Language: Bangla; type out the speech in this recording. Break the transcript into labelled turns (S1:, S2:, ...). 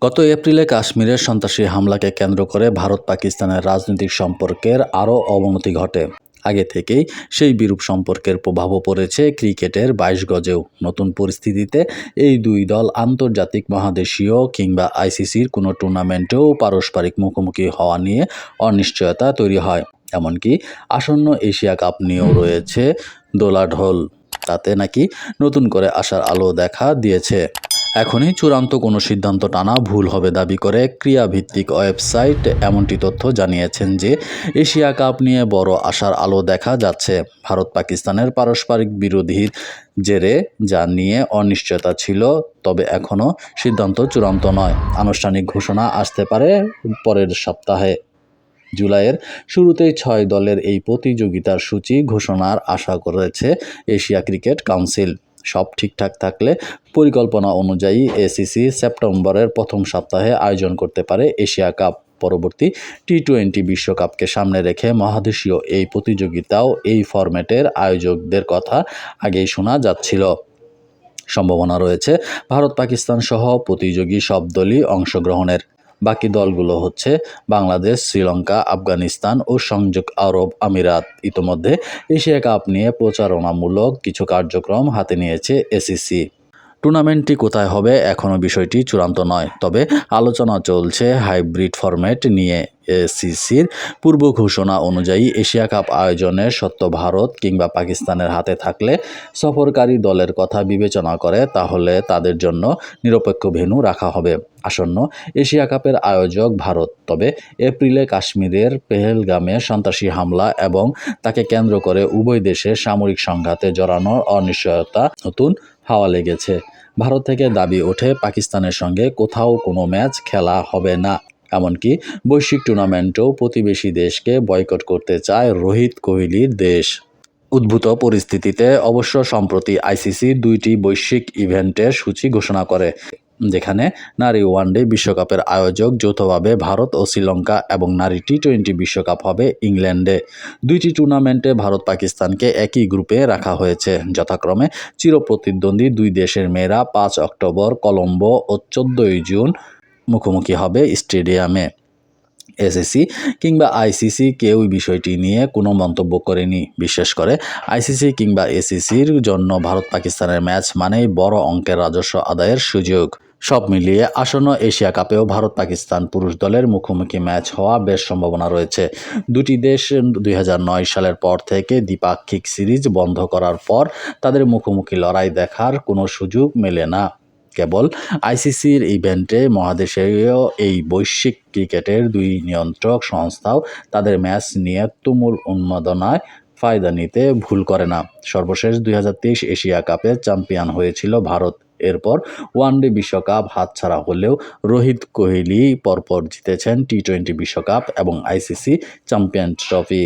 S1: গত এপ্রিলে কাশ্মীরের সন্ত্রাসী হামলাকে কেন্দ্র করে ভারত পাকিস্তানের রাজনৈতিক সম্পর্কের আরও অবনতি ঘটে। আগে থেকেই সেই বিরূপ সম্পর্কের প্রভাবও পড়েছে ক্রিকেটের ২২ গজেও। নতুন পরিস্থিতিতে এই দুই দল আন্তর্জাতিক, মহাদেশীয় কিংবা আইসিসির কোনো টুর্নামেন্টেও পারস্পরিক মুখোমুখি হওয়া নিয়ে অনিশ্চয়তা তৈরি হয়। এমনকি আসন্ন এশিয়া কাপ নিয়েও রয়েছে দোলাঢল। তাতে নাকি নতুন করে আশার আলো দেখা দিয়েছে। এখনই চূড়ান্ত কোনো সিদ্ধান্ত টানা ভুল হবে দাবি করে ক্রীড়াভিত্তিক ওয়েবসাইট এমনটি তথ্য জানিয়েছেন যে এশিয়া কাপ নিয়ে বড় আশার আলো দেখা যাচ্ছে। ভারত পাকিস্তানের পারস্পরিক বিরোধীর জেরে যা নিয়ে অনিশ্চয়তা ছিল, তবে এখনও সিদ্ধান্ত চূড়ান্ত নয়। আনুষ্ঠানিক ঘোষণা আসতে পারে পরের সপ্তাহে। জুলাইয়ের শুরুতেই ৬ দলের এই প্রতিযোগিতার সূচি ঘোষণার আশা করেছে এশিয়া ক্রিকেট কাউন্সিল। সব ঠিকঠাক থাকলে পরিকল্পনা অনুযায়ী এসিসি সেপ্টেম্বরের প্রথম সপ্তাহে আয়োজন করতে পারে এশিয়া কাপ। পরবর্তী টি-20 বিশ্বকাপকে সামনে রেখে মহাদেশীয় এই প্রতিযোগিতাও এই ফরম্যাটের আয়োজকদের কথা আগেই শোনা যাচ্ছিল। সম্ভাবনা রয়েছে ভারত পাকিস্তান সহ প্রতিযোগী সব দলই অংশগ্রহণের। বাকি দলগুলো হচ্ছে বাংলাদেশ, শ্রীলঙ্কা, আফগানিস্তান ও সংযুক্ত আরব আমিরাত। ইতোমধ্যে এশিয়া কাপ নিয়ে প্রচারণামূলক কিছু কার্যক্রম হাতে নিয়েছে এসিসি। টুর্নামেন্টটি কোথায় হবে এখনও বিষয়টি চূড়ান্ত নয়, তবে আলোচনা চলছে হাইব্রিড ফরম্যাট নিয়ে। এসিসির পূর্ব ঘোষণা অনুযায়ী এশিয়া কাপ আয়োজনের সত্ত্ব ভারত কিংবা পাকিস্তানের হাতে থাকলে সফরকারী দলের কথা বিবেচনা করে তাহলে তাদের জন্য নিরপেক্ষ ভেন্যু রাখা হবে। আসন্ন এশিয়া কাপের আয়োজক ভারত, তবে এপ্রিলে কাশ্মীরের পেহেলগামে সন্ত্রাসী হামলা এবং তাকে কেন্দ্র করে উভয় দেশের সামরিক সংঘাতে জড়ানোর অনিশ্চয়তা নতুন হাওয়া লেগেছে। ভারত থেকে দাবি ওঠে পাকিস্তানের সঙ্গে কোথাও কোনো ম্যাচ খেলা হবে না। এমনকি বৈশ্বিক টুর্নামেন্টেও প্রতিবেশী দেশকে বয়কট করতে চায় রোহিত কোহলির দেশ। উদ্ভূত পরিস্থিতিতে অবশ্য সম্প্রতি আইসিসি ২টি বৈশ্বিক ইভেন্টের সূচি ঘোষণা করে, যেখানে নারী ওয়ানডে বিশ্বকাপের আয়োজক যৌথভাবে ভারত ও শ্রীলঙ্কা এবং নারী টি-20 বিশ্বকাপ হবে ইংল্যান্ডে। ২টি টুর্নামেন্টে ভারত পাকিস্তানকে একই গ্রুপে রাখা হয়েছে। যথাক্রমে চিরপ্রতিদ্বন্দ্বী দুই দেশের মেয়েরা ৫ অক্টোবর কলম্বো ও ১৪ জুন মুখোমুখি হবে স্টেডিয়ামে। এসিসি কিংবা আইসিসি কেউই বিষয়টি নিয়ে কোনো মন্তব্য করেনি। বিশেষ করে আইসিসি কিংবা এসিসির জন্য ভারত পাকিস্তানের ম্যাচ মানেই বড় অঙ্কের রাজস্ব আদায়ের সুযোগ। সব মিলিয়ে আসন্ন এশিয়া কাপেও ভারত পাকিস্তান পুরুষ দলের মুখোমুখি ম্যাচ হওয়া বেশ সম্ভাবনা রয়েছে। দুটি দেশ ২০০৯ সালের পর থেকে দ্বিপাক্ষিক সিরিজ বন্ধ করার পর তাদের মুখোমুখি লড়াই দেখার কোনো সুযোগ মেলে না। কেবল আইসিসির ইভেন্টে মহাদেশীয় এই বৈশ্বিক ক্রিকেটের দুই নিয়ন্ত্রক সংস্থাও তাদের ম্যাচ নিয়ে তুমুল উন্মাদনায় ফায়দা নিতে ভুল করে না। সর্বশেষ ২০২৩ এশিয়া কাপে চ্যাম্পিয়ন হয়েছিল ভারত। এরপর ওয়ানডে বিশ্বকাপ হাতছাড়া হলেও রোহিত কোহলি পরপর জিতেছেন টি-20 বিশ্বকাপ এবং আইসিসি চ্যাম্পিয়ন্স ট্রফি।